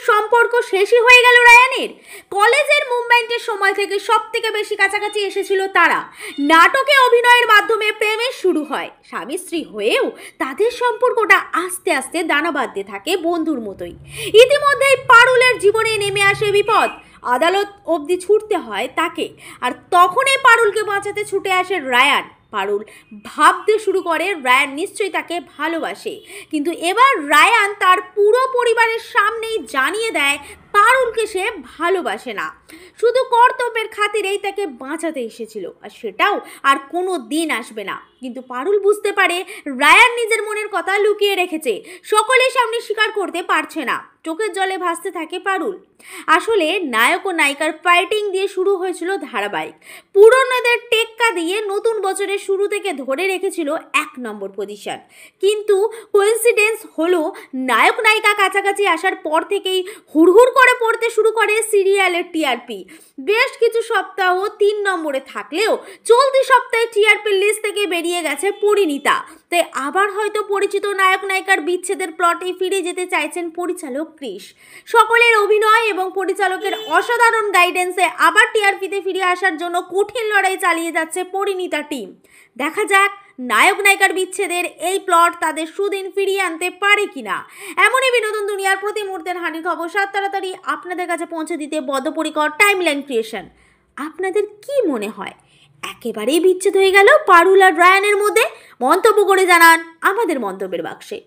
সম্পর্ক শেষই হয়ে গেল রায়ানের। কলেজের মুভমেন্টের সময় থেকে সব থেকে বেশি কাছাকাছি এসেছিল তারা। নাটকে অভিনয়ের মাধ্যমে প্রেমের শুরু হয়, স্বামী স্ত্রী হয়েও তাদের সম্পর্কটা আস্তে আস্তে দানা বাঁধতে থাকে বন্ধুর মতোই। ইতিমধ্যেই পারুলের জীবনে নেমে আসে বিপদ, আদালত অবধি ছুটতে হয় তাকে, আর তখনই পারুলকে বাঁচাতে ছুটে আসে রায়ান। পারুল ভাবতে শুরু করে রায়ান নিশ্চয়ই তাকে ভালোবাসে, কিন্তু এবার রায়ান তার পুরো পরিবারের সামনেই জানিয়ে দেয় পারুলকে সে ভালোবাসে না, শুধু কর্তব্যের খাতিরেই তাকে বাঁচাতে এসেছিল, আর সেটাও আর কোনো দিন আসবে না। কিন্তু পারুল বুঝতে পারে রায়ান নিজের মনের কথা লুকিয়ে রেখেছে, সকলের সামনে স্বীকার করতে পারছে না। চোখের জলে ভাসতে থাকে পারুল। আসলে নায়ক ও নায়িকার ফাইটিং দিয়ে শুরু হয়েছিল ধারাবাহিক, পুরনোদের টেক্কা দিয়ে নতুন বছরের শুরু থেকে ধরে রেখেছিল 1 নম্বর পজিশন। কিন্তু কোইন্সিডেন্স হলো নায়ক নায়িকা কাছাকাছি আসার পর থেকেই হুড়হুড় করে পড়তে শুরু করে সিরিয়ালের টিআরপি। বেশ কিছু সপ্তাহ 3 নম্বরে থাকলেও চলতি সপ্তাহে টিআরপির লিস্ট থেকে বেরিয়ে গেছে পরিণীতা। তাই আবার হয়তো পরিচিত নায়ক নায়িকার বিচ্ছেদের প্লটে ফিরে যেতে চাইছেন পরিচালক ক্রিস। সকলের অভিনয় এবং পরিচালকের অসাধারণ গাইডেন্সে আবার টিআরপিতে ফিরে আসার জন্য কঠিন লড়াই চালিয়ে যাচ্ছে পরিণীতা টিম। দেখা যাক নায়ক নায়িকার বিচ্ছেদের এই প্লট তাদের সুদিন ফিরিয়ে আনতে পারে কিনা। এমনই বিনোদন দুনিয়ার প্রতি মুহূর্তের হানির খবর সাত তাড়াতাড়ি আপনাদের কাছে পৌঁছে দিতে বদ্ধপরিকর টাইমলাইন ক্রিয়েশন। আপনাদের কি মনে হয় একেবারেই বিচ্ছেদ হয়ে গেল পারুল আর রায়ানের মধ্যে? মন্তব্য করে জানান আমাদের মন্তব্যের বাক্সে।